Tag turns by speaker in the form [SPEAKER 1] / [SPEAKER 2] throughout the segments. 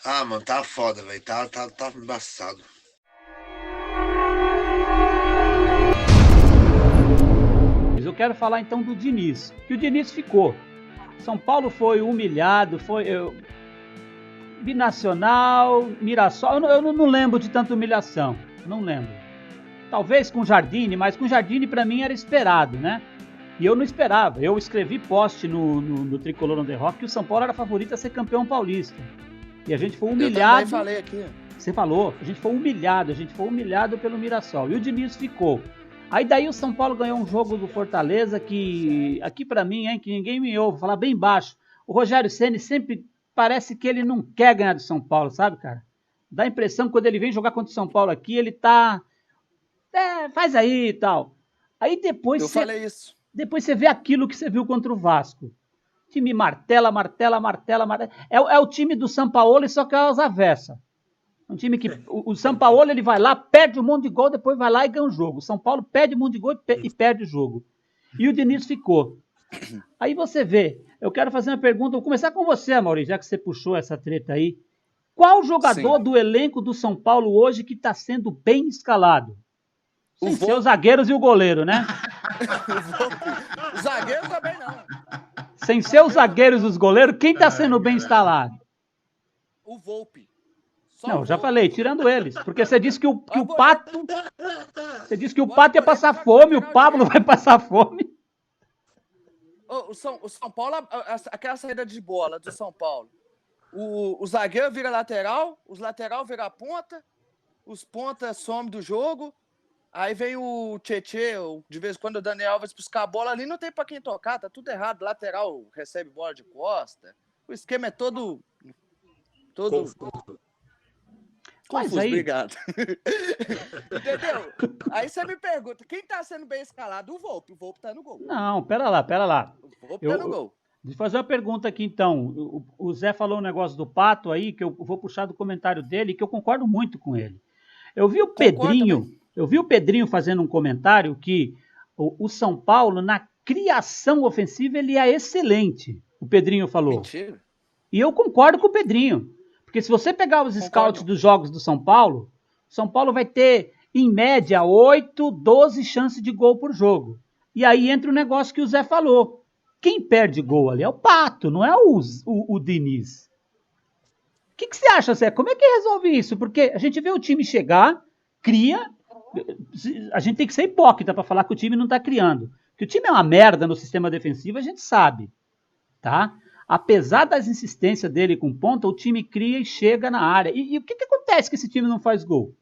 [SPEAKER 1] Ah, mano, tá foda, velho. Tá embaçado.
[SPEAKER 2] Mas eu quero falar então do Diniz, que o Diniz ficou. São Paulo foi humilhado, Binacional, Mirassol, eu não lembro de tanta humilhação, não lembro. Talvez com o Jardine, mas com o Jardine para mim era esperado, né? E eu não esperava. Eu escrevi post no Tricolor on the Rock que o São Paulo era favorito a ser campeão paulista. E a gente foi
[SPEAKER 3] Eu também
[SPEAKER 2] humilhado.
[SPEAKER 3] falei aqui.
[SPEAKER 2] Você falou, a gente foi humilhado pelo Mirassol. E o Diniz ficou. Aí daí o São Paulo ganhou um jogo do Fortaleza que, aqui para mim, hein, que ninguém me ouve, falar bem baixo. O Rogério Ceni sempre parece que ele não quer ganhar do São Paulo, sabe, cara? Dá a impressão que quando ele vem jogar contra o São Paulo aqui, ele tá. Faz aí e tal. Aí
[SPEAKER 3] Eu falei isso.
[SPEAKER 2] depois você vê aquilo que você viu contra o Vasco. Time martela, martela, martela, martela. É o time do Sampaoli, só que é as avessas. Um time que. O São Paulo ele vai lá, perde um monte de gol, depois vai lá e ganha o jogo. O São Paulo perde um monte de gol e perde o jogo. E o Diniz ficou. Aí você vê. Eu quero fazer uma pergunta. Vou começar com você, Maurício, já que você puxou essa treta aí. Qual jogador
[SPEAKER 3] Sim.
[SPEAKER 2] do elenco do São Paulo hoje que está sendo bem escalado?
[SPEAKER 3] O
[SPEAKER 2] Sem ser os
[SPEAKER 3] Volpe.
[SPEAKER 2] zagueiros e o goleiro, né?
[SPEAKER 3] O Volpe. O zagueiro também não.
[SPEAKER 2] Sem ser os zagueiros e os goleiros, quem está sendo bem instalado?
[SPEAKER 3] O Volpe. Só
[SPEAKER 2] Não,
[SPEAKER 3] o
[SPEAKER 2] eu já
[SPEAKER 3] Volpe.
[SPEAKER 2] falei, tirando eles. Porque você disse que o
[SPEAKER 3] Ah,
[SPEAKER 2] Pato. Você disse que o
[SPEAKER 3] Agora
[SPEAKER 2] Pato ia
[SPEAKER 3] por ele
[SPEAKER 2] passar
[SPEAKER 3] vai
[SPEAKER 2] fome, o
[SPEAKER 3] lateral
[SPEAKER 2] Pablo
[SPEAKER 3] direito.
[SPEAKER 2] vai passar fome.
[SPEAKER 3] O São Paulo, aquela saída de bola do São Paulo. O zagueiro vira lateral, os lateral vira ponta, os pontas somem do jogo. Aí vem o Tietê, de vez em quando o Daniel Alves buscar a bola ali, não tem pra quem tocar, tá tudo errado. Lateral recebe bola de costa. O esquema é todo
[SPEAKER 1] Confuso.
[SPEAKER 2] Mas
[SPEAKER 3] confuso,
[SPEAKER 2] aí,
[SPEAKER 3] obrigado. Entendeu? Aí você me pergunta, quem tá sendo bem escalado? O Volpe tá no gol.
[SPEAKER 2] não, pera lá.
[SPEAKER 3] O Volpe tá no
[SPEAKER 2] Eu,
[SPEAKER 3] gol.
[SPEAKER 2] deixa eu fazer uma pergunta aqui então. O Zé falou um negócio do Pato aí, que eu vou puxar do comentário dele, que eu concordo muito com ele. Eu vi o
[SPEAKER 3] Concordo também.
[SPEAKER 2] Pedrinho fazendo um comentário que o São Paulo, na criação ofensiva, ele é excelente. O Pedrinho falou.
[SPEAKER 3] Mentira.
[SPEAKER 2] E eu concordo com o Pedrinho. Porque se você pegar os scouts
[SPEAKER 3] Concordo.
[SPEAKER 2] dos jogos do São Paulo vai ter, em média, 8, 12 chances de gol por jogo. E aí entra o negócio que o Zé falou. Quem perde gol ali é o Pato, não é o Diniz. O que você acha, Zé? Como é que resolve isso? Porque a gente vê o time chegar, cria. A gente tem que ser hipócrita para falar que o time não está criando. Que o time é uma merda no sistema defensivo, a gente sabe. Tá? Apesar das insistências dele com ponta, o time cria e chega na área. E o que acontece que esse time não faz gol?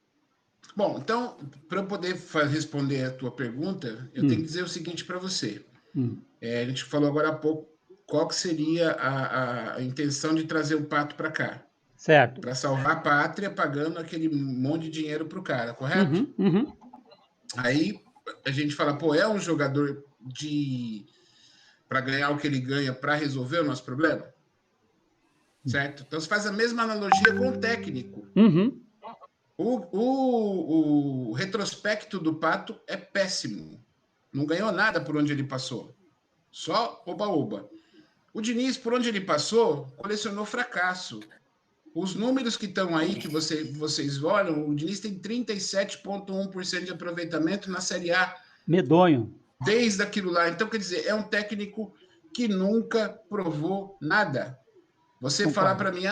[SPEAKER 4] Bom, então, para eu poder responder a tua pergunta, eu tenho que dizer o seguinte para você. A gente falou agora há pouco qual que seria a intenção de trazer o Pato para cá.
[SPEAKER 2] Certo.
[SPEAKER 4] Para salvar a pátria, pagando aquele monte de dinheiro para o cara, correto? Aí a gente fala, pô, é um jogador para ganhar o que ele ganha para resolver o nosso problema? Certo? Então você faz a mesma analogia com o técnico. O retrospecto do Pato é péssimo. Não ganhou nada por onde ele passou. Só oba-oba. O Diniz, por onde ele passou, colecionou fracasso. Os números que estão aí, que vocês olham, o Diniz tem 37,1% de aproveitamento na Série A.
[SPEAKER 2] Medonho.
[SPEAKER 4] Desde aquilo lá. Então, quer dizer, é um técnico que nunca provou nada. Você falar para mim,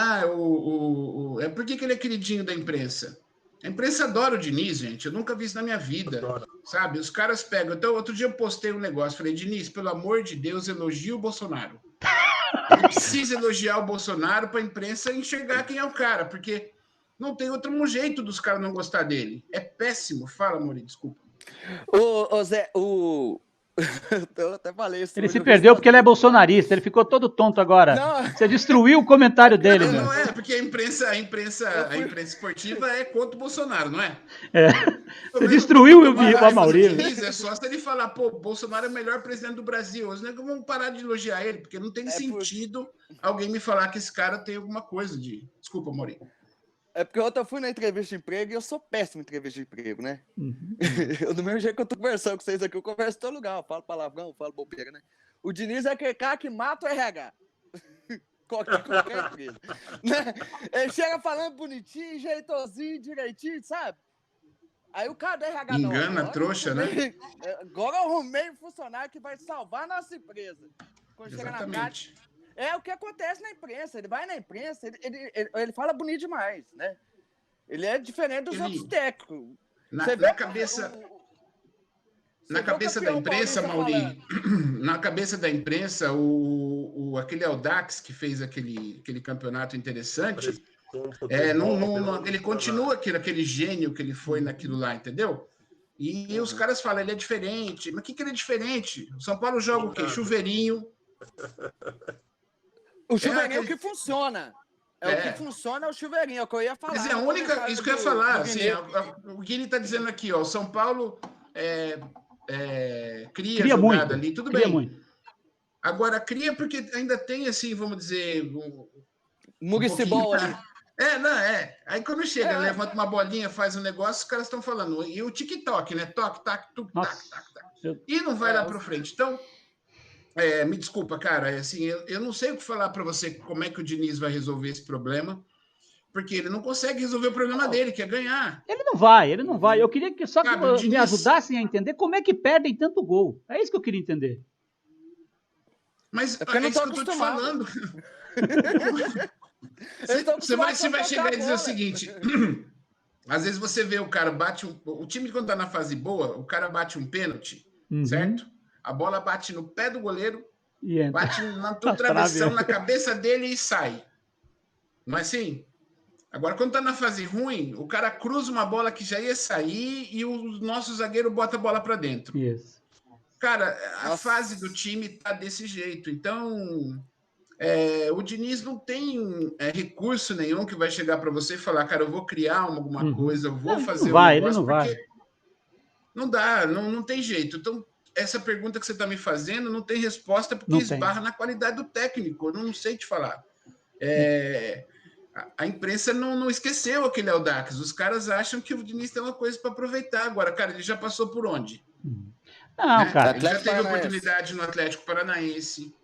[SPEAKER 4] por que ele é queridinho da imprensa? A imprensa adora o Diniz, gente. Eu nunca vi isso na minha vida. Sabe? Os caras pegam. Então, outro dia eu postei um negócio. Falei, Diniz, pelo amor de Deus, elogia o Bolsonaro. Ele precisa elogiar o Bolsonaro para a imprensa enxergar quem é o cara, porque não tem outro jeito dos caras não gostar dele. É péssimo. Fala, Mori, desculpa.
[SPEAKER 3] Ô Zé, eu até falei isso.
[SPEAKER 2] Ele se perdeu porque ele é bolsonarista, ele ficou todo tonto agora. Não. Você destruiu o comentário dele, meu.
[SPEAKER 4] Não é, porque a imprensa esportiva é contra o Bolsonaro, não é?
[SPEAKER 2] Você destruiu o Amaury.
[SPEAKER 4] É só se ele falar, pô, Bolsonaro é o melhor presidente do Brasil. Os negros vão parar de elogiar ele, porque não tem sentido alguém me falar que esse cara tem alguma coisa de... Desculpa, Maurício.
[SPEAKER 3] É porque ontem eu fui na entrevista de emprego e eu sou péssimo em entrevista de emprego, né? Eu, do mesmo jeito que eu tô conversando com vocês aqui, eu converso em todo lugar. Eu falo palavrão, eu falo bobeira, né? O Diniz é aquele cara que mata o RH. qualquer empresa. Né? Ele chega falando bonitinho, jeitosinho, direitinho, sabe? Aí o cara do RH não.
[SPEAKER 4] Engana,
[SPEAKER 3] Agora
[SPEAKER 4] trouxa, né?
[SPEAKER 3] Agora eu arrumei um funcionário que vai salvar a nossa empresa. Quando chega na prática.
[SPEAKER 4] Exatamente.
[SPEAKER 3] É o que acontece na imprensa. Ele vai na imprensa, ele fala bonito demais, né? Ele é diferente dos outros técnicos.
[SPEAKER 4] Na cabeça da imprensa, Mauri, na cabeça da imprensa, aquele Audax que fez aquele campeonato interessante, ele continua aquele gênio que ele foi naquilo lá, entendeu? E os caras falam, ele é diferente. Mas o que ele é diferente? O São Paulo joga o quê? Chuveirinho.
[SPEAKER 3] O chuveirinho que funciona. O que funciona é o chuveirinho, é o que eu ia falar.
[SPEAKER 4] Mas é a única, isso que eu ia falar. Assim, o Guilherme está dizendo aqui, ó, o São Paulo cria jogada
[SPEAKER 2] muito,
[SPEAKER 4] ali, tudo
[SPEAKER 2] cria
[SPEAKER 4] bem.
[SPEAKER 2] Muito.
[SPEAKER 4] Agora, cria porque ainda tem, assim, vamos dizer...
[SPEAKER 3] Muricibol ali.
[SPEAKER 4] Aí quando chega, levanta uma bolinha, faz um negócio, os caras estão falando. E o TikTok, né? Toque, tac, tuc, tac, tac, tac. E não vai lá para frente. Então, me desculpa, cara. Assim, eu não sei o que falar para você como é que o Diniz vai resolver esse problema, porque ele não consegue resolver o problema dele, que é ganhar.
[SPEAKER 2] Ele não vai. Eu queria que só me ajudassem a entender como é que perdem tanto gol. É isso que eu queria entender.
[SPEAKER 4] Mas é isso que eu tô te falando. Você vai chegar e dizer o seguinte: às vezes você vê o cara bate o time quando tá na fase boa, o cara bate um pênalti, certo? A bola bate no pé do goleiro, bate na tua travessão, na cabeça dele e sai. Não é assim? Agora, quando tá na fase ruim, o cara cruza uma bola que já ia sair e o nosso zagueiro bota a bola para dentro.
[SPEAKER 2] Isso.
[SPEAKER 4] Cara, a fase do time tá desse jeito. Então, o Diniz não tem recurso nenhum que vai chegar para você e falar, cara, eu vou criar alguma coisa, eu vou fazer um negócio,
[SPEAKER 2] ele não vai.
[SPEAKER 4] Não dá, não tem jeito. Então, essa pergunta que você está me fazendo não tem resposta porque esbarra na qualidade do técnico. Eu não sei te falar. A imprensa não esqueceu aquele Audax. Os caras acham que o Diniz tem uma coisa para aproveitar. Agora, cara, ele já passou por onde?
[SPEAKER 2] Não, cara.
[SPEAKER 4] Ele já teve oportunidade no Atlético Paranaense.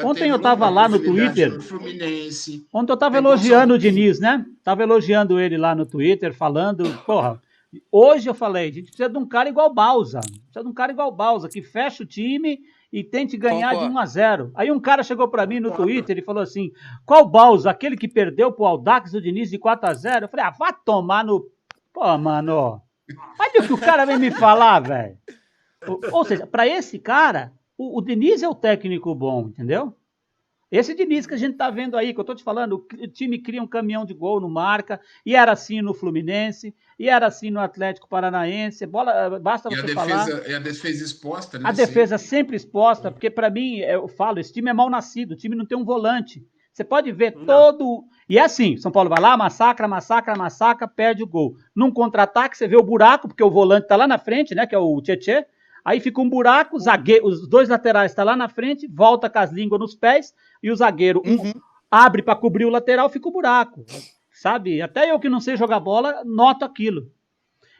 [SPEAKER 2] Ontem eu estava lá no Twitter.
[SPEAKER 4] No Fluminense.
[SPEAKER 2] Ontem eu estava elogiando o Diniz, né? Estava elogiando ele lá no Twitter, falando, porra. Hoje eu falei, a gente precisa de um cara igual Balsa. Precisa de um cara igual Balsa, que fecha o time e tente ganhar de 1-0. Aí um cara chegou para mim no Twitter e falou assim: qual Balsa? Aquele que perdeu pro Audax do Diniz de 4-0? Eu falei, vá tomar no. Pô, mano. Olha o que o cara vem me falar, velho. Ou seja, para esse cara, o Diniz é o técnico bom, entendeu? Esse Diniz que a gente tá vendo aí, que eu tô te falando, o time cria um caminhão de gol, não marca, e era assim no Fluminense, e era assim no Atlético Paranaense, basta você falar.
[SPEAKER 4] E a defesa exposta, né?
[SPEAKER 2] A defesa sempre exposta, porque para mim, eu falo, esse time é mal nascido, o time não tem um volante. Você pode ver todo... E é assim, São Paulo vai lá, massacra, perde o gol. Num contra-ataque, você vê o buraco, porque o volante tá lá na frente, né, que é o Tietê. Aí fica um buraco, os dois laterais estão lá na frente, volta com as línguas nos pés, e o zagueiro abre para cobrir o lateral, fica o buraco. Sabe? Até eu que não sei jogar bola, noto aquilo.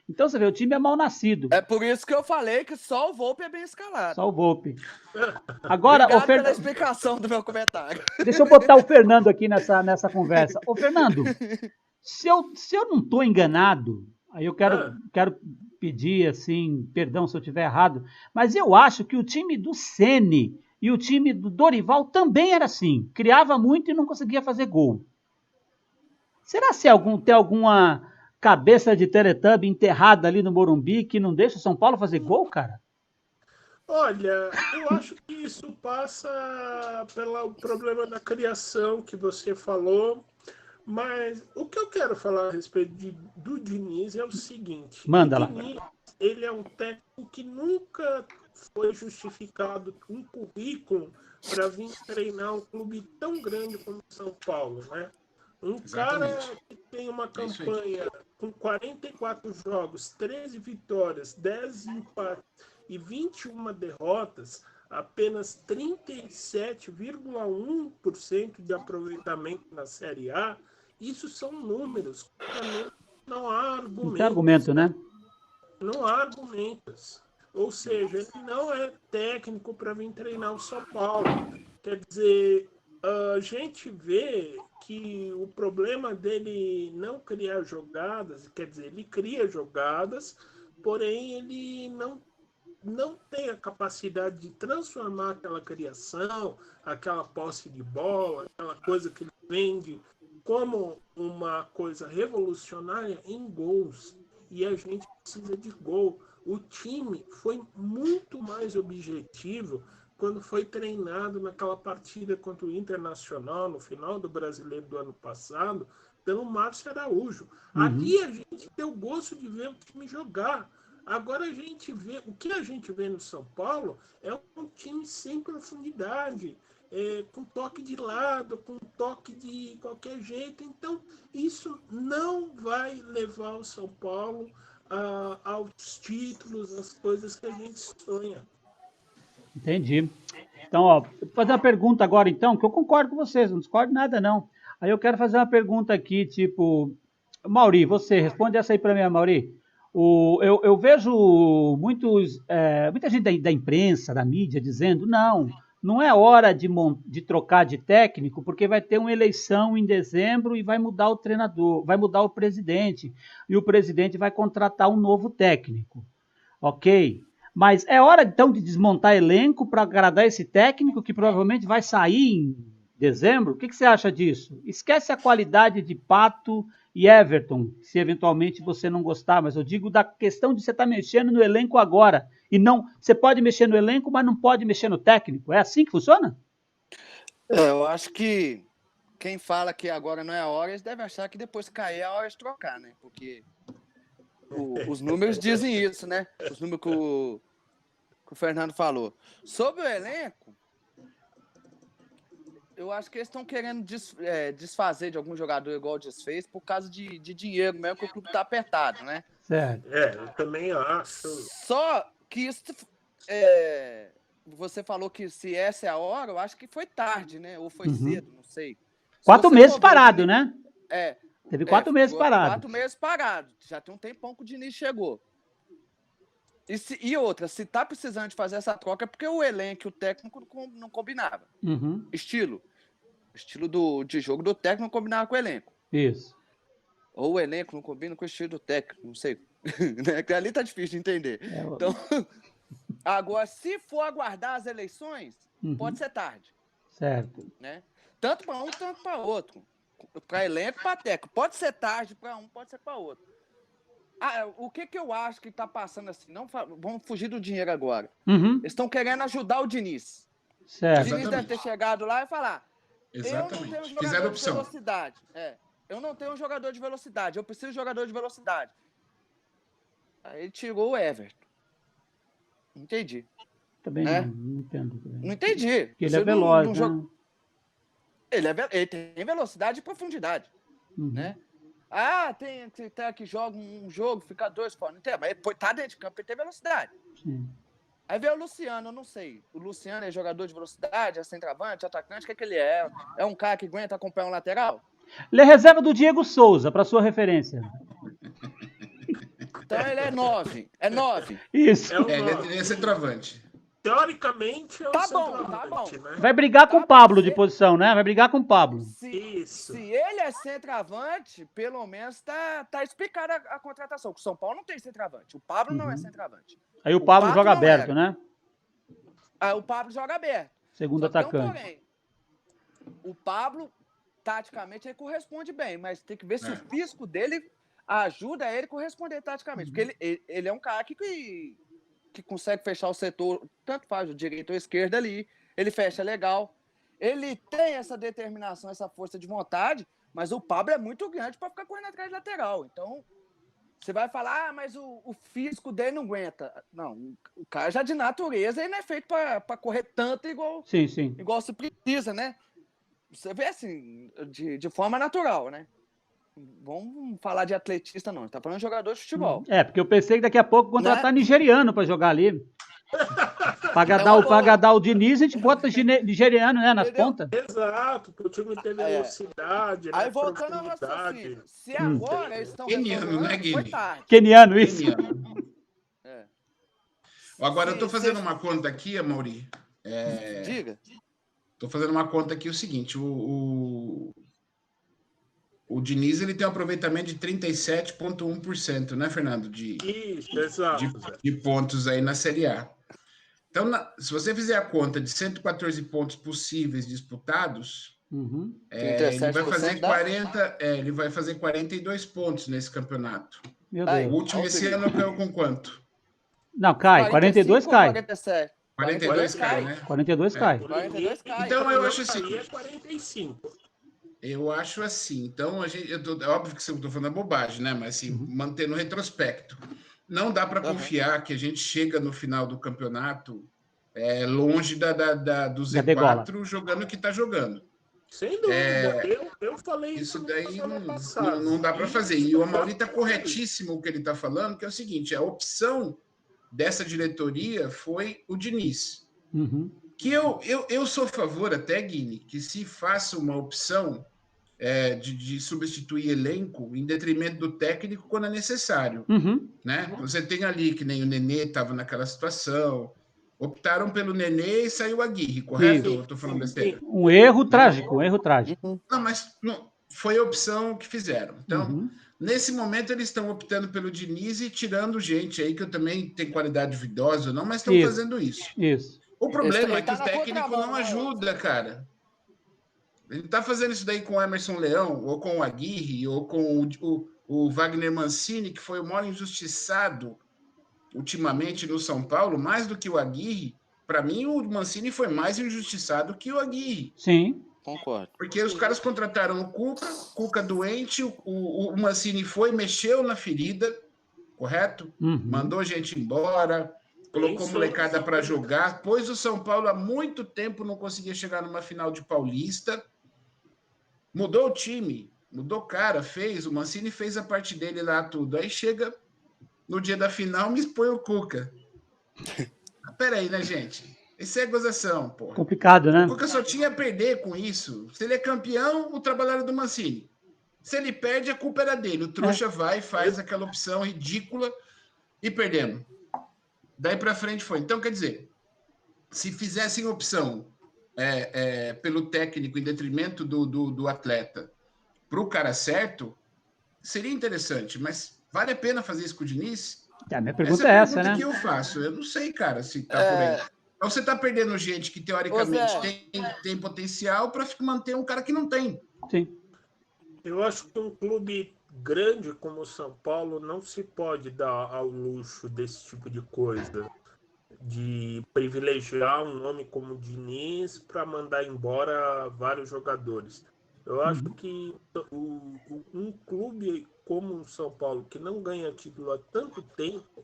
[SPEAKER 2] Então você vê, o time é mal nascido.
[SPEAKER 3] É por isso que eu falei que só o Volpe é bem escalado.
[SPEAKER 2] Só o Volpe. Agora,
[SPEAKER 3] obrigado pela explicação do meu comentário.
[SPEAKER 2] Deixa eu botar o Fernando aqui nessa conversa. Ô, Fernando, se eu não estou enganado, aí eu quero pedir, assim, perdão se eu estiver errado, mas eu acho que o time do Ceni e o time do Dorival também era assim, criava muito e não conseguia fazer gol. Será se tem alguma cabeça de Teletubby enterrada ali no Morumbi que não deixa o São Paulo fazer gol, cara?
[SPEAKER 5] Olha, eu acho que isso passa pelo problema da criação que você falou, mas o que eu quero falar a respeito do Diniz é o seguinte.
[SPEAKER 2] Manda lá.
[SPEAKER 5] O Diniz, ele é um técnico que nunca foi justificado um currículo para vir treinar um clube tão grande como o São Paulo, né? Cara que tem uma campanha com 44 jogos, 13 vitórias, 10 empates e 21 derrotas, apenas 37,1% de aproveitamento na Série A, isso são números. Não há argumentos.
[SPEAKER 2] Não tem argumento, né?
[SPEAKER 5] Não há argumentos. Ou seja, ele não é técnico para vir treinar o São Paulo. Quer dizer, a gente vê que o problema dele não criar jogadas, quer dizer, ele cria jogadas, porém ele não tem a capacidade de transformar aquela criação, aquela posse de bola, aquela coisa que ele vende como uma coisa revolucionária em gols. E a gente precisa de gol. O time foi muito mais objetivo quando foi treinado naquela partida contra o Internacional, no final do Brasileiro do ano passado, pelo Márcio Araújo. Ali a gente deu gosto de ver o time jogar. Agora a gente vê, o que a gente vê no São Paulo é um time sem profundidade, com toque de lado, com toque de qualquer jeito. Então, isso não vai levar o São Paulo aos títulos, às coisas que a gente sonha.
[SPEAKER 2] Entendi. Então, ó, vou fazer uma pergunta agora, então, que eu concordo com vocês, não discordo nada, não. Aí eu quero fazer uma pergunta aqui, tipo, Mauri, você responde essa aí para mim, Mauri. Eu vejo muita gente da imprensa, da mídia, dizendo, não é hora de trocar de técnico, porque vai ter uma eleição em dezembro e vai mudar o treinador, vai mudar o presidente, e o presidente vai contratar um novo técnico. Ok? Mas é hora, então, de desmontar elenco para agradar esse técnico que provavelmente vai sair em dezembro? O que você acha disso? Esquece a qualidade de Pato e Everton, se eventualmente você não gostar, mas eu digo da questão de você estar mexendo no elenco agora. E não, você pode mexer no elenco, mas não pode mexer no técnico. É assim que funciona?
[SPEAKER 3] Eu acho que quem fala que agora não é a hora, eles devem achar que depois que cair é a hora de trocar, né? Porque os números dizem isso, né? Os números que o Fernando falou. Sobre o elenco, eu acho que eles estão querendo desfazer de algum jogador igual desfez por causa de dinheiro mesmo, que o clube está apertado, né?
[SPEAKER 2] Certo.
[SPEAKER 5] Eu também acho.
[SPEAKER 3] Só que isso, você falou que se essa é a hora, eu acho que foi tarde, né? Ou foi cedo, não sei.
[SPEAKER 2] 4 meses parado, né? Teve 4 meses parado.
[SPEAKER 3] 4 meses parado. Já tem um tempão que o Diniz chegou. E outra, se tá precisando de fazer essa troca é porque o elenco e o técnico não combinava. Estilo de jogo do técnico não combinava com o elenco.
[SPEAKER 2] Isso.
[SPEAKER 3] Ou o elenco não combina com o estilo do técnico, não sei. Ali tá difícil de entender. Então, agora, se for aguardar as eleições, pode ser tarde.
[SPEAKER 2] Certo.
[SPEAKER 3] Né? Tanto para um, tanto para outro. Para elenco, para técnico. Pode ser tarde para um, pode ser para outro. O que eu acho que está passando assim? Vamos fugir do dinheiro agora. Eles estão querendo ajudar o Diniz.
[SPEAKER 2] Certo.
[SPEAKER 3] O Diniz deve ter chegado lá e falar:
[SPEAKER 4] Exatamente.
[SPEAKER 3] Eu não tenho um jogador de velocidade. Eu não tenho um jogador de velocidade. Eu preciso de um jogador de velocidade. Aí ele tirou o Everton. Entendi.
[SPEAKER 2] Também
[SPEAKER 3] né?
[SPEAKER 2] não entendo.
[SPEAKER 3] Não entendi.
[SPEAKER 2] Porque ele é veloz, né?
[SPEAKER 3] Ele tem velocidade e profundidade. Né? Tem que joga um jogo, fica 2 fora. Não tem, mas ele tá dentro de campo, ele tem velocidade.
[SPEAKER 2] Sim.
[SPEAKER 3] Aí veio o Luciano, eu não sei. O Luciano é jogador de velocidade, é centroavante, atacante, o que ele é? É um cara que aguenta acompanhar um lateral?
[SPEAKER 2] Ele é reserva do Diego Souza, para sua referência.
[SPEAKER 3] Então ele é 9. É 9.
[SPEAKER 2] Isso.
[SPEAKER 4] Ele é centroavante.
[SPEAKER 5] Teoricamente é um centroavante,
[SPEAKER 3] tá bom.
[SPEAKER 5] né?
[SPEAKER 2] Vai brigar com o Pablo de posição, né? Vai brigar com o Pablo.
[SPEAKER 5] Isso.
[SPEAKER 3] Se ele é centroavante, pelo menos tá explicada a contratação. O São Paulo não tem centroavante. O Pablo não é centroavante.
[SPEAKER 2] Aí o Pablo joga aberto, né?
[SPEAKER 3] O Pablo joga aberto.
[SPEAKER 2] Segundo atacante.
[SPEAKER 3] Porém, o Pablo, taticamente, ele corresponde bem, mas tem que ver se o físico dele ajuda ele a corresponder taticamente. Porque ele é um cara que consegue fechar o setor, tanto faz o direito ou a esquerda ali, ele fecha legal. Ele tem essa determinação, essa força de vontade, mas o Pablo é muito grande para ficar correndo atrás de lateral. Então, você vai falar, mas o físico dele não aguenta. Não, o cara já de natureza, ele não é feito para correr tanto igual se precisa, né? Você vê assim, de forma natural, né? Vamos falar de atletista, não. Tá falando de jogador de futebol.
[SPEAKER 2] Porque eu pensei que daqui a pouco contratar nigeriano para jogar ali. Para agradar o Diniz, a gente bota nigeriano, né, nas pontas.
[SPEAKER 5] Exato, para o time ter velocidade.
[SPEAKER 3] Aí voltando ao raciocínio, se agora eles estão...
[SPEAKER 4] Keniano, né, Guilherme?
[SPEAKER 2] Keniano, isso.
[SPEAKER 4] Agora, eu estou fazendo uma conta aqui, Amaury.
[SPEAKER 3] Diga.
[SPEAKER 4] Estou fazendo uma conta aqui, o seguinte, o Diniz ele tem um aproveitamento de 37,1%, né, Fernando?
[SPEAKER 5] Isso, exato.
[SPEAKER 4] De pontos aí na Série A. Então, se você fizer a conta de 114 pontos possíveis disputados, ele vai fazer 40, ele vai fazer 42 pontos nesse campeonato.
[SPEAKER 2] Meu Deus.
[SPEAKER 4] O último esse ano caiu com quanto?
[SPEAKER 2] Não, cai. 42 cai.
[SPEAKER 3] 47?
[SPEAKER 4] 42 cai, né?
[SPEAKER 2] 42 cai.
[SPEAKER 3] 42 cai.
[SPEAKER 4] Então, eu acho assim.
[SPEAKER 5] É 45.
[SPEAKER 4] Eu acho assim. Então, é óbvio que eu estou falando bobagem, né? Mas assim, mantendo o retrospecto. Não dá para confiar que a gente chega no final do campeonato longe do Z4 jogando o que está jogando.
[SPEAKER 5] Sem dúvida. Eu falei
[SPEAKER 4] isso daí não dá para fazer. E o Amaury está corretíssimo o que ele está falando, que é o seguinte: a opção dessa diretoria foi o Diniz. Que eu sou a favor até, Guini, que se faça uma opção de substituir elenco em detrimento do técnico quando é necessário. Né? Você tem ali, que nem o Nenê estava naquela situação, optaram pelo Nenê e saiu a Aguirre, correto? Eu estou falando besteira.
[SPEAKER 2] Um erro trágico, um erro trágico.
[SPEAKER 4] Não, mas não, foi a opção que fizeram. Então, nesse momento, eles estão optando pelo Diniz e tirando gente aí, que eu também tenho qualidade duvidosa, não, mas estão fazendo isso. O problema é que o técnico não ajuda, cara. Ele está fazendo isso daí com o Emerson Leão, ou com o Aguirre, ou com o Wagner Mancini, que foi o maior injustiçado ultimamente no São Paulo, mais do que o Aguirre. Para mim, o Mancini foi mais injustiçado que o Aguirre.
[SPEAKER 2] Sim.
[SPEAKER 3] Concordo.
[SPEAKER 4] Porque os caras contrataram o Cuca doente, o Mancini foi, mexeu na ferida, correto? Mandou gente embora, colocou molecada para jogar, pois o São Paulo há muito tempo não conseguia chegar numa final de Paulista. Mudou o time, mudou o cara, o Mancini fez a parte dele lá, tudo. Aí chega no dia da final, me expõe o Cuca. Peraí, né, gente? Isso é gozação, pô.
[SPEAKER 2] Complicado, né?
[SPEAKER 4] O Cuca só tinha a perder com isso. Se ele é campeão, o trabalho era do Mancini. Se ele perde, a culpa era dele. O trouxa vai, faz aquela opção ridícula e perdemos. Daí para frente foi. Então, quer dizer, se fizessem opção pelo técnico em detrimento do atleta para o cara certo, seria interessante, mas vale a pena fazer isso com o Diniz?
[SPEAKER 2] A minha pergunta é essa, né?
[SPEAKER 4] Que eu faço. Eu não sei, cara, se tá por aí. Então você tá perdendo gente que teoricamente tem potencial para manter um cara que não tem.
[SPEAKER 2] Sim.
[SPEAKER 5] Eu acho que um clube grande como o São Paulo não se pode dar ao luxo desse tipo de coisa, de privilegiar um nome como o Diniz para mandar embora vários jogadores. Eu acho que um clube como o São Paulo, que não ganha título há tanto tempo,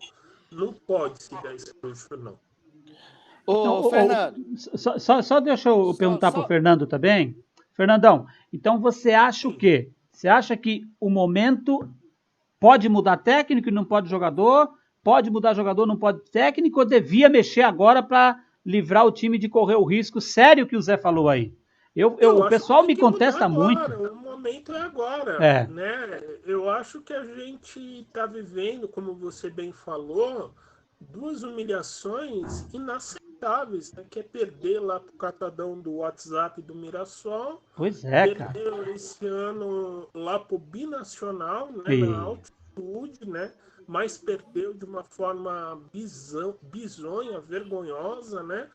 [SPEAKER 5] não pode se dar esse luxo, não.
[SPEAKER 3] Ô, Fernando.
[SPEAKER 2] Só deixa eu perguntar para o Fernando também. Fernandão, então você acha o quê? Você acha que o momento pode mudar técnico e não pode jogador? Pode mudar jogador, não pode técnico? Ou devia mexer agora para livrar o time de correr o risco sério que o Zé falou aí? O pessoal me contesta muito.
[SPEAKER 5] O momento é agora. Né? Eu acho que a gente está vivendo, como você bem falou, duas humilhações inaceitáveis, né? Que é perder lá pro catadão do WhatsApp do Mirassol.
[SPEAKER 2] Pois é, cara.
[SPEAKER 5] Perdeu esse ano lá pro Binacional, né? Na altitude, né? Mas perdeu de uma forma bizonha, vergonhosa, né?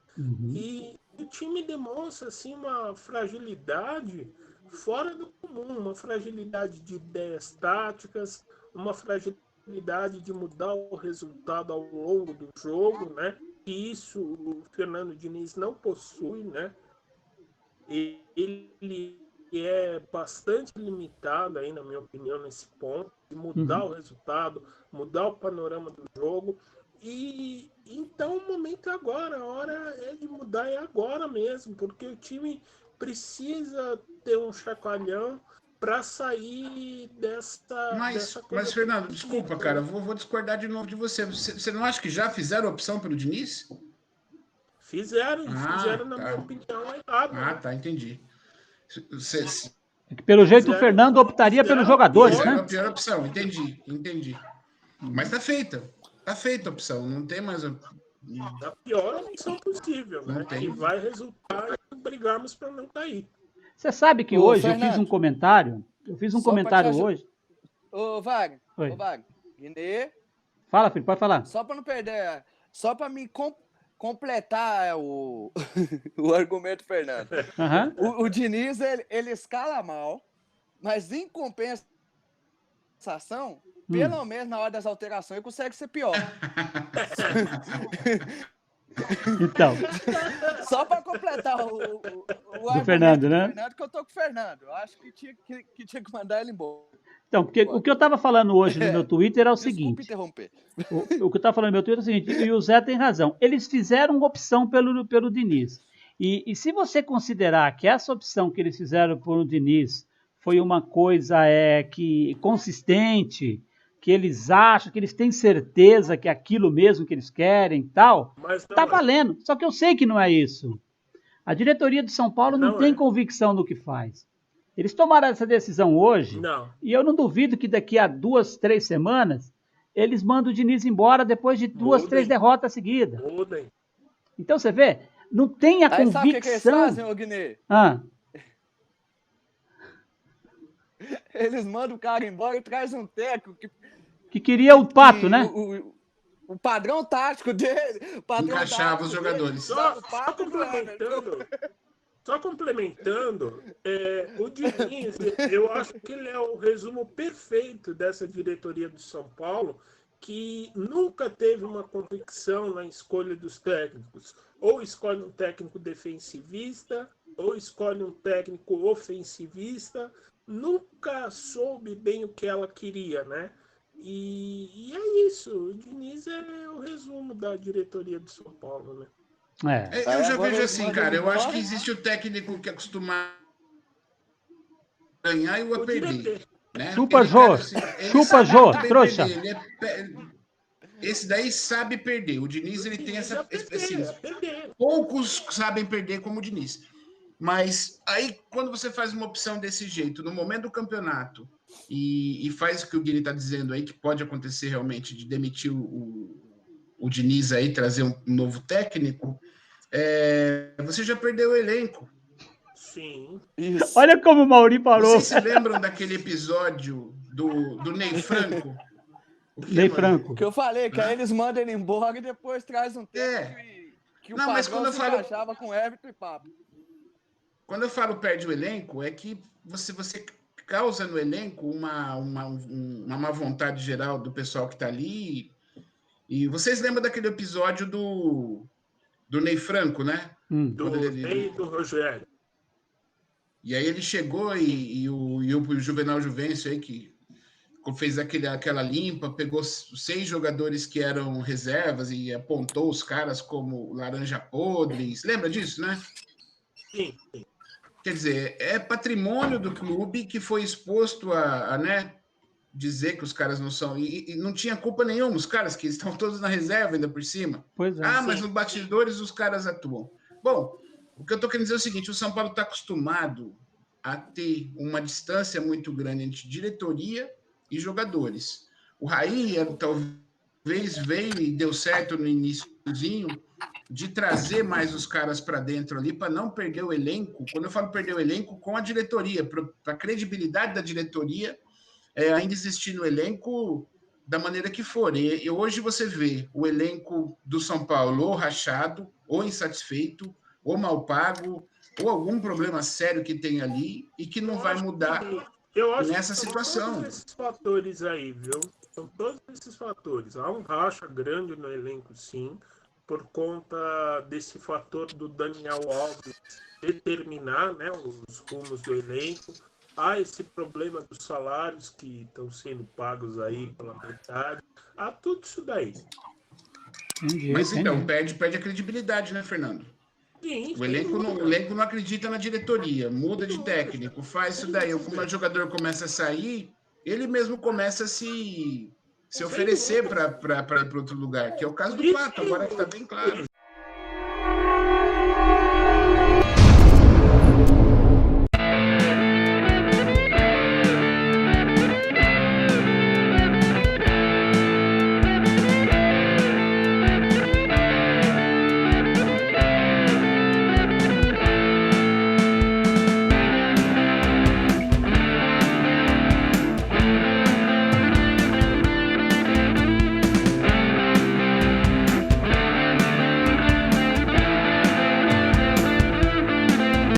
[SPEAKER 5] E o time demonstra assim, uma fragilidade fora do comum, uma fragilidade de ideias táticas, uma fragilidade de mudar o resultado ao longo do jogo, né? E isso o Fernando Diniz não possui, né? Ele é bastante limitado aí, na minha opinião, nesse ponto, de mudar o resultado, mudar o panorama do jogo. E então o momento é agora, a hora é de mudar, é agora mesmo, porque o time precisa ter um chacoalhão para sair dessa coisa.
[SPEAKER 4] Mas Fernando, desculpa, cara, vou discordar de novo de você. Você não acha que já fizeram opção pelo Diniz?
[SPEAKER 5] Fizeram, na minha opinião, errado.
[SPEAKER 4] Tá, entendi.
[SPEAKER 2] Pelo jeito, o Fernando optaria pelos jogadores, né?
[SPEAKER 4] É a pior opção, entendi. Mas tá feita. Tá feita a opção, não tem mais...
[SPEAKER 5] A pior opção possível, né? Que vai resultar em brigarmos para não cair.
[SPEAKER 2] Você sabe que
[SPEAKER 3] Ô,
[SPEAKER 2] hoje eu
[SPEAKER 3] Fernando.
[SPEAKER 2] fiz um comentário. Eu fiz um
[SPEAKER 3] Só pra
[SPEAKER 2] comentário
[SPEAKER 3] te aju-
[SPEAKER 2] hoje.
[SPEAKER 3] Ô, Wagner,
[SPEAKER 2] Oi.
[SPEAKER 3] ô, Wagner, Guiné,
[SPEAKER 2] Fala, filho, pode falar.
[SPEAKER 3] só para não perder, só para me completar o, o argumento, Fernando.
[SPEAKER 2] Aham.
[SPEAKER 3] O Diniz, ele escala mal, mas em compensação, pelo menos na hora das alterações, ele consegue ser pior.
[SPEAKER 2] Então,
[SPEAKER 3] Só para completar o argumento
[SPEAKER 2] Fernando,
[SPEAKER 3] do
[SPEAKER 2] né?
[SPEAKER 3] Fernando, que eu tô com o Fernando. Eu acho que tinha que mandar ele embora.
[SPEAKER 2] então, porque o que eu estava falando hoje no meu Twitter é o
[SPEAKER 3] Desculpa
[SPEAKER 2] seguinte.
[SPEAKER 3] interromper.
[SPEAKER 2] O que eu estava falando no meu Twitter é o seguinte, e o Zé tem razão. Eles fizeram uma opção pelo Diniz. E se você considerar que essa opção que eles fizeram por o Diniz foi uma coisa consistente, que eles acham, que eles têm certeza que é aquilo mesmo que eles querem e tal,
[SPEAKER 5] Mas não
[SPEAKER 2] tá
[SPEAKER 5] é.
[SPEAKER 2] valendo. Só que eu sei que não é isso. A diretoria do São Paulo não
[SPEAKER 5] Não
[SPEAKER 2] tem
[SPEAKER 5] é.
[SPEAKER 2] convicção no que faz. Eles tomaram essa decisão hoje,
[SPEAKER 5] Não.
[SPEAKER 2] e eu não duvido que daqui a 2, 3 semanas eles mandam o Diniz embora depois de 2, 3
[SPEAKER 5] Mudem.
[SPEAKER 2] derrotas seguidas.
[SPEAKER 5] Mudem.
[SPEAKER 2] Então você vê, não tem a
[SPEAKER 3] Aí sabe o que eles
[SPEAKER 2] convicção.
[SPEAKER 3] fazem, ô Guiné?
[SPEAKER 2] Ah,
[SPEAKER 3] Eles mandam o cara embora e traz um técnico
[SPEAKER 2] que queria o Pato,
[SPEAKER 3] que
[SPEAKER 2] né?
[SPEAKER 3] o padrão tático dele. O padrão
[SPEAKER 4] Encaixava os
[SPEAKER 3] tático
[SPEAKER 4] jogadores.
[SPEAKER 3] dele,
[SPEAKER 5] Só
[SPEAKER 3] o Pato do
[SPEAKER 5] complementando, o Diniz, eu acho que ele é o resumo perfeito dessa diretoria do São Paulo, que nunca teve uma convicção na escolha dos técnicos. Ou escolhe um técnico defensivista, ou escolhe um técnico ofensivista. Nunca soube bem o que ela queria, né? E é isso. O Diniz é o resumo da diretoria do São Paulo, né?
[SPEAKER 4] Eu já
[SPEAKER 3] agora
[SPEAKER 4] vejo
[SPEAKER 3] eles
[SPEAKER 4] assim,
[SPEAKER 3] mandam
[SPEAKER 4] cara.
[SPEAKER 3] ele
[SPEAKER 4] Eu acho
[SPEAKER 3] embora.
[SPEAKER 4] que existe o técnico que é acostumado a ganhar e o a
[SPEAKER 5] O
[SPEAKER 4] perder.
[SPEAKER 5] diretor.
[SPEAKER 4] Né?
[SPEAKER 2] Chupa,
[SPEAKER 4] Aquele
[SPEAKER 2] Jô.
[SPEAKER 4] cara, assim, ele
[SPEAKER 2] Chupa,
[SPEAKER 4] sabe
[SPEAKER 2] Jô,
[SPEAKER 4] muito bem
[SPEAKER 2] trouxa.
[SPEAKER 4] perder. Esse daí sabe perder. O Diniz, ele tem essa. Assim,
[SPEAKER 5] Perder.
[SPEAKER 4] poucos sabem perder como o Diniz. Mas aí, quando você faz uma opção desse jeito, no momento do campeonato, e faz o que o Guilherme está dizendo aí, que pode acontecer realmente, de demitir o Diniz aí, trazer um novo técnico, você já perdeu o elenco.
[SPEAKER 5] Sim.
[SPEAKER 3] Isso.
[SPEAKER 2] Olha como o Mauri parou.
[SPEAKER 4] Vocês se lembram daquele episódio do Ney Franco? O quê,
[SPEAKER 2] Ney
[SPEAKER 4] mano?
[SPEAKER 2] Franco.
[SPEAKER 3] Que eu falei, que aí eles mandam ele embora e depois traz um técnico que o
[SPEAKER 4] Não, mas
[SPEAKER 3] padrão
[SPEAKER 4] quando eu
[SPEAKER 3] se
[SPEAKER 4] falo-
[SPEAKER 3] encaixava com Everton e Pablo.
[SPEAKER 4] Quando eu falo perde o elenco, é que você causa no elenco uma má vontade geral do pessoal que está ali. E vocês lembram daquele episódio do Ney Franco, né?
[SPEAKER 5] Do Ney e do Rogério.
[SPEAKER 4] E aí ele chegou e o Juvenal Juvencio aí, que fez aquela limpa, pegou 6 jogadores que eram reservas e apontou os caras como laranja podres. Lembra disso, né?
[SPEAKER 5] Sim.
[SPEAKER 4] Quer dizer, é patrimônio do clube que foi exposto a né, dizer que os caras não são... E não tinha culpa nenhuma, os caras que estão todos na reserva ainda por cima.
[SPEAKER 2] Pois é.
[SPEAKER 4] Mas nos bastidores os caras atuam. Bom, o que eu estou querendo dizer é o seguinte, o São Paulo está acostumado a ter uma distância muito grande entre diretoria e jogadores. O Raí talvez veio e deu certo no iniciozinho de trazer mais os caras para dentro ali, para não perder o elenco. Quando eu falo perder o elenco, com a diretoria, para a credibilidade da diretoria ainda existir no elenco da maneira que for. E hoje você vê o elenco do São Paulo ou rachado, ou insatisfeito, ou mal pago, ou algum problema sério que tem ali e que não vai mudar
[SPEAKER 5] Eu acho
[SPEAKER 4] nessa
[SPEAKER 5] que são
[SPEAKER 4] situação.
[SPEAKER 5] todos esses fatores aí, viu? São todos esses fatores. Há um racha grande no elenco, sim, por conta desse fator do Daniel Alves determinar, né, os rumos do elenco. Há esse problema dos salários que estão sendo pagos aí pela metade. Há tudo isso daí.
[SPEAKER 2] Entendi,
[SPEAKER 4] Mas então,
[SPEAKER 2] entendi.
[SPEAKER 4] perde a credibilidade, né, Fernando?
[SPEAKER 5] Sim,
[SPEAKER 4] O elenco não acredita na diretoria, muda de técnico, faz isso daí. Como o jogador começa a sair, ele mesmo começa a se oferecer para ir para outro lugar, que é o caso do Pato, agora que está bem claro.